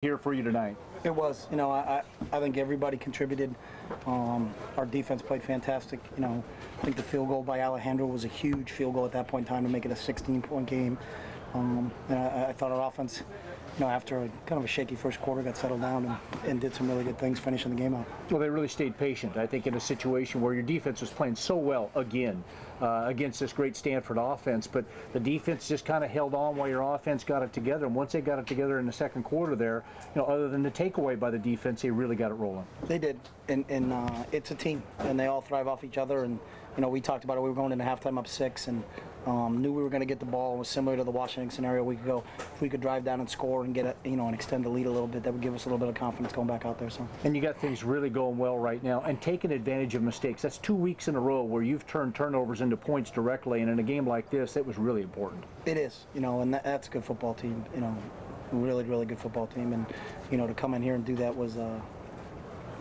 here for you tonight? It was. I think everybody contributed. Our defense played fantastic. I think the field goal by Alejandro was a huge field goal at that point in time to make it a 16-point game. And I thought our offense, after a kind of a shaky first quarter, got settled down and did some really good things finishing the game out. Well, they really stayed patient. I think in a situation where your defense was playing so well again against this great Stanford offense, but the defense just kind of held on while your offense got it together. And once they got it together in the second quarter there, other than the takeaway by the defense, they really got it rolling. They did. And it's a team, and they all thrive off each other. And, we talked about it. We were going into halftime up 6 and knew we were going to get the ball. It was similar to the Washington scenario. We could go, if we could drive down and score and get and extend the lead a little bit, that would give us a little bit of confidence going back out there. So. And you got things really going well right now and taking advantage of mistakes. That's 2 weeks in a row where you've turned turnovers into points directly, and in a game like this, that was really important. It is, and that's a good football team, really, really good football team. And, to come in here and do that was,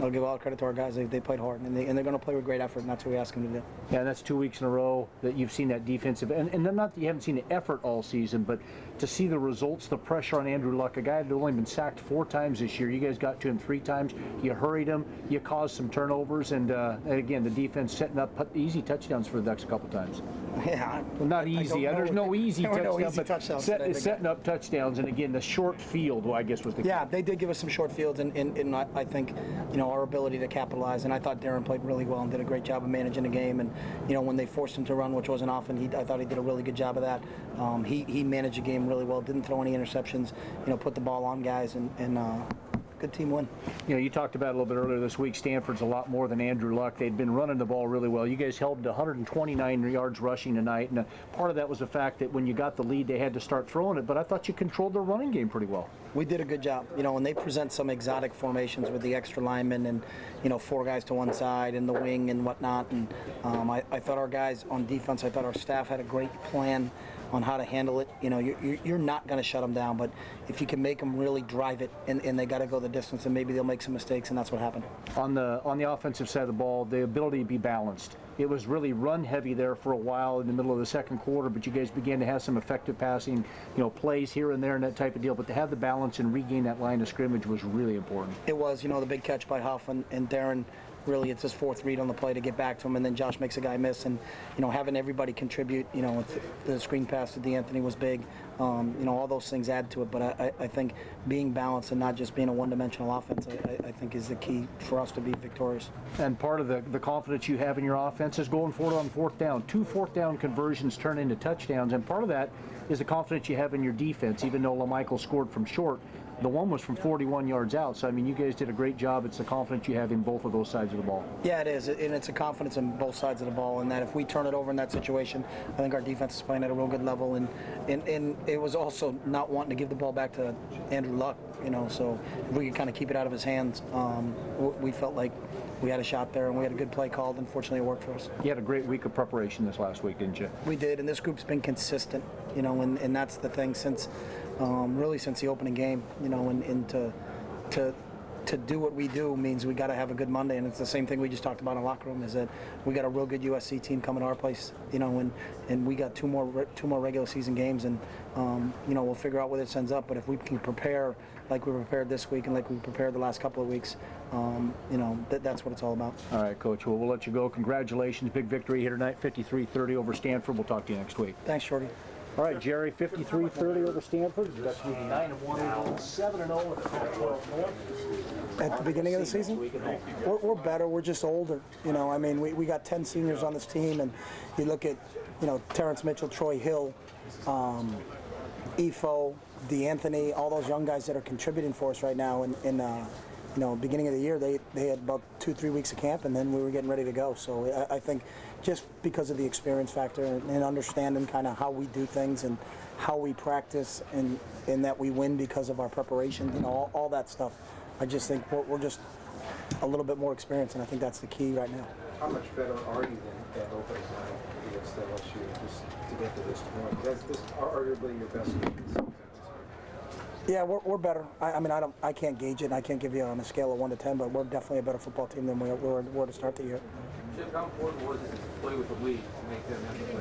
I'll give all the credit to our guys. They played hard, and they're going to play with great effort, and that's what we ask them to do. Yeah, and that's 2 weeks in a row that you've seen that defensive, and not that you haven't seen the effort all season, but to see the results, the pressure on Andrew Luck, a guy that only been sacked 4 times this year. You guys got to him 3 times. You hurried him. You caused some turnovers, and again, the defense setting up easy touchdowns for the Ducks a couple times. Yeah, well, not easy. There's no easy touchdowns, but setting up touchdowns, and again, the short field, I guess, was the key. Yeah, they did give us some short fields, and I think, our ability to capitalize. And I thought Darren played really well and did a great job of managing the game. And when they forced him to run, which wasn't often, I thought he did a really good job of that. He managed the game really well. Didn't throw any interceptions. Put the ball on guys, and good team win. You talked about a little bit earlier this week, Stanford's a lot more than Andrew Luck. They'd been running the ball really well. You guys held to 129 yards rushing tonight, and part of that was the fact that when you got the lead, they had to start throwing it, but I thought you controlled their running game pretty well. We did a good job. And they present some exotic formations with the extra linemen and, 4 guys to one side and the wing and whatnot. And I thought our guys on defense, I thought our staff had a great plan on how to handle it. You're not going to shut them down, but if you can make them really drive it, and they got to go the distance, and maybe they'll make some mistakes, and that's what happened. On the offensive side of the ball, the ability to be balanced. It was really run heavy there for a while in the middle of the second quarter, but you guys began to have some effective passing, plays here and there and that type of deal. But to have the balance and regain that line of scrimmage was really important. It was, the big catch by Huff and Darren. Really, it's his 4th read on the play to get back to him, and then Josh makes a guy miss, and having everybody contribute. The screen pass to D'Anthony was big. All those things add to it. But I think being balanced and not just being a one-dimensional offense, I think is the key for us to be victorious. And part of the confidence you have in your offense is going forward on 4th down. 2 4th-down conversions turn into touchdowns, and part of that is the confidence you have in your defense. Even though LaMichael scored from short, the one was from 41 yards out. So, you guys did a great job. It's the confidence you have in both of those sides of the ball. Yeah, it is. And it's a confidence in both sides of the ball. And that if we turn it over in that situation, I think our defense is playing at a real good level. And it was also not wanting to give the ball back to Andrew Luck, So if we could kind of keep it out of his hands, we felt like we had a shot there, and we had a good play called. Unfortunately, it worked for us. You had a great week of preparation this last week, didn't you? We did, and this group's been consistent, and that's the thing since really since the opening game, and to do what we do means we got to have a good Monday, and it's the same thing we just talked about in the locker room, is that we got a real good USC team coming to our place, and we got two more regular season games, and we'll figure out where this ends up. But if we can prepare like we prepared this week and like we prepared the last couple of weeks, that's what it's all about. All right, Coach. Well, we'll let you go. Congratulations, big victory here tonight, 53-30 over Stanford. We'll talk to you next week. Thanks, Shorty. All right, Jerry, 53-30 over Stanford. You got 9-1, 7-0 with the Pac-12 North. At the beginning of the season, we're better. We're just older. We got 10 seniors on this team, and you look at, Terrence Mitchell, Troy Hill, Efo, D'Anthony, all those young guys that are contributing for us right now. And beginning of the year, they had about 2-3 weeks of camp, and then we were getting ready to go. So I think just because of the experience factor and understanding kind of how we do things and how we practice and that we win because of our preparation, all that stuff, I just think we're just a little bit more experienced, and I think that's the key right now. How much better are you than at opening night against LSU just to get to this point? That's arguably your best game. Yeah, we're better. I can't gauge it. I can't give you on a scale of 1 to 10, but we're definitely a better football team than we were to start the year. Chip, how important was it to play with the lead to make them have to play?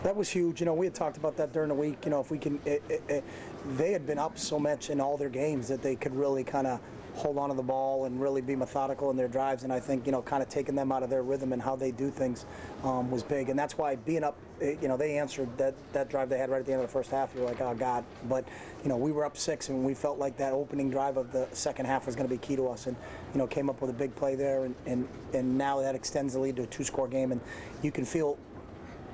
That was huge. We had talked about that during the week. If we can, they had been up so much in all their games that they could really kind of hold on to the ball and really be methodical in their drives. And I think, kind of taking them out of their rhythm and how they do things was big. And that's why being up, they answered that drive they had right at the end of the first half. You're like, oh, God. But, we were up 6, and we felt like that opening drive of the second half was going to be key to us. And, came up with a big play there. And now that extends the lead to a 2-score game. And you can feel,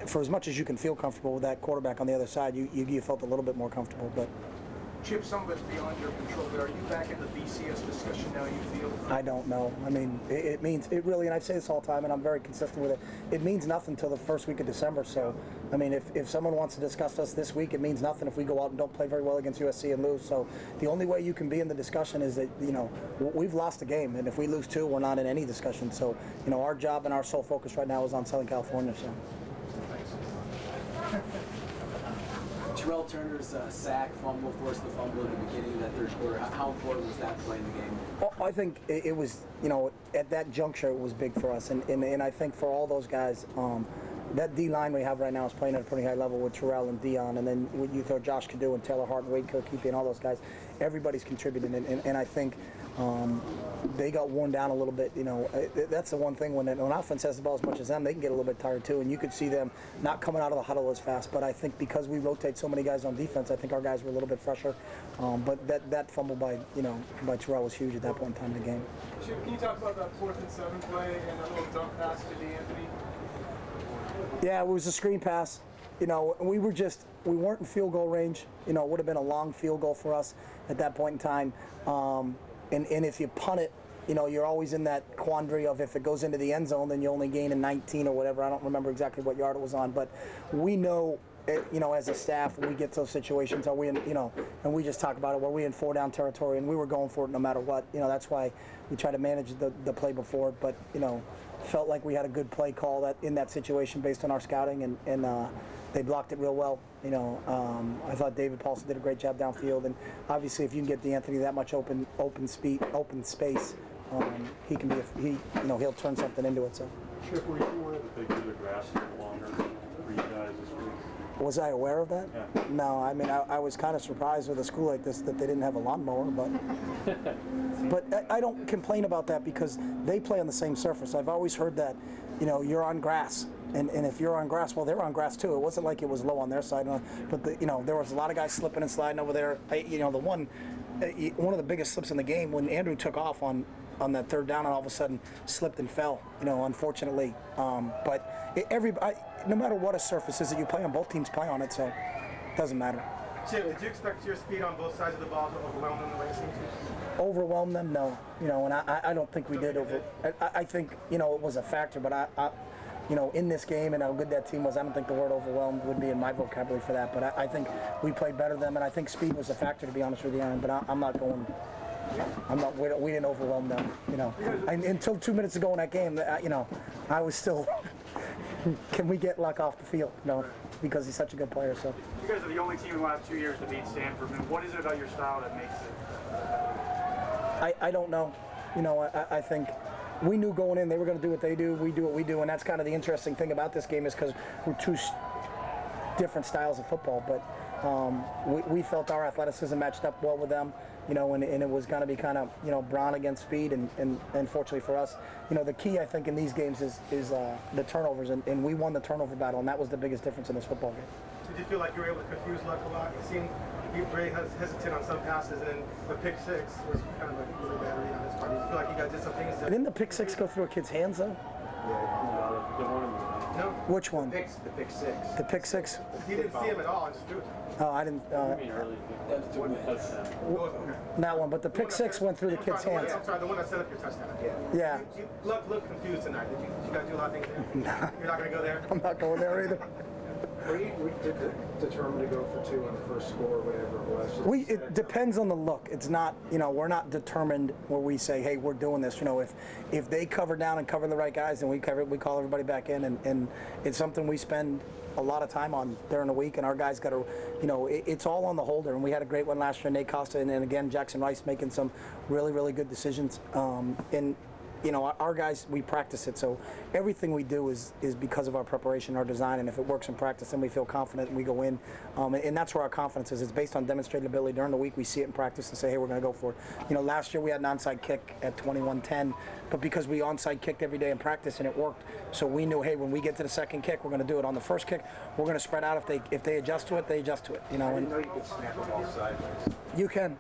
for as much as you can feel comfortable with that quarterback on the other side, you felt a little bit more comfortable. But Chip, some of it's beyond your control, but are you back in the BCS discussion now, you feel? I don't know. I mean, it means, it really, and I say this all the time, and I'm very consistent with it, it means nothing until the first week of December. So, I mean, if someone wants to discuss us this week, it means nothing if we go out and don't play very well against USC and lose. So the only way you can be in the discussion is that, we've lost a game, and if we lose 2, we're not in any discussion. So, our job and our sole focus right now is on Southern California. So. Terrell Turner's sack, fumble, forced the fumble at the beginning of that third quarter. How important was that play in the game? Well, I think it was, at that juncture it was big for us. And I think for all those guys, that D-line we have right now is playing at a pretty high level with Terrell and Dion. And then when you throw Josh Cadu and Taylor Hart and Wade Kilkeepy and all those guys, everybody's contributing. And I think they got worn down a little bit. That's the one thing when an offense has the ball as much as them, they can get a little bit tired too. And you could see them not coming out of the huddle as fast. But I think because we rotate so many guys on defense, I think our guys were a little bit fresher. But that fumble by Terrell was huge at that point in time in the game. Chip, can you talk about that 4th and 7 play and that little dump pass to DeAnthony? Yeah, it was a screen pass. We weren't in field goal range. It would have been a long field goal for us at that point in time. And if you punt it, you're always in that quandary of if it goes into the end zone, then you only gain a 19 or whatever. I don't remember exactly what yard it was on, but we know, as a staff, when we get to those situations, are we in, and we just talk about it, were we in 4-down territory, and we were going for it no matter what. That's why we try to manage the play before, but, felt like we had a good play call in that situation based on our scouting, and they blocked it real well. I thought David Paulson did a great job downfield, and obviously if you can get DeAnthony that much open space, he can be he'll turn something into it. So. Chip, were you aware that they grew the grass a little longer for you guys this week? Was I aware of that? Yeah. No, I mean I was kind of surprised with a school like this that they didn't have a lawnmower, but I don't complain about that because they play on the same surface. I've always heard that, you're on grass, and if you're on grass, well, they're on grass too. It wasn't like it was low on their side, but there was a lot of guys slipping and sliding over there. One of the biggest slips in the game when Andrew took off on that 3rd down and all of a sudden slipped and fell, unfortunately. But no matter what a surface is that you play on, both teams play on it, so it doesn't matter. Chip, did you expect your speed on both sides of the ball to overwhelm them the way it seemed to? Overwhelm them? No. And I don't think we did. I think, it was a factor, but I in this game and how good that team was, I don't think the word overwhelmed would be in my vocabulary for that. But I think we played better than them, and I think speed was a factor, to be honest with you, Aaron. But I'm not going. We didn't overwhelm them. Until 2 minutes ago in that game, I was still. Can we get Luck off the field? Because he's such a good player. So. You guys are the only team in the last 2 years to beat Stanford. And what is it about your style that makes it? I don't know. I think we knew going in they were going to do what they do. We do what we do, and that's kind of the interesting thing about this game is because we're two different styles of football. But we felt our athleticism matched up well with them. And it was going to be kind of, brawn against speed, and fortunately for us, the key I think in these games is the turnovers, and we won the turnover battle, and that was the biggest difference in this football game. Did you feel like you were able to confuse Luck a lot? It seemed he was very hesitant on some passes, and then the pick 6 was kind of a really bad read on his part. Did you feel like you guys did some things that... Didn't the pick 6 go through a kid's hands, though? Yeah, the one. No. Which one? The pick 6. The pick 6? He didn't see him at all and just threw it. Oh, I didn't. I mean, early. That one, but the pick 6 went through the kid's hands. I'm sorry, the one that set up your touchdown. Yeah. You look confused tonight. Did you guys do a lot of things there? You're not going to go there? I'm not going there either. Were you determined to go for 2 on the first score, whatever it was? It depends on the look. It's not, we're not determined where we say, hey, we're doing this. If they cover down and cover the right guys, then we call everybody back in, and it's something we spend a lot of time on during the week, and our guys got to, it's all on the holder. And we had a great one last year, Nate Costa, and then again Jackson Rice making some really, really good decisions. And you know, our guys, we practice it, so everything we do is because of our preparation, our design, and if it works in practice, then we feel confident and we go in, and that's where our confidence is. It's based on demonstrated ability. During the week, we see it in practice and say, hey, we're going to go for it. You know, last year we had an onside kick at 21-10, but because we onside kicked every day in practice and it worked, so we knew, hey, when we get to the second kick, we're going to do it. On the first kick, we're going to spread out. If they adjust to it, they adjust to it. You know, I didn't know you could snap the ball sideways. you can.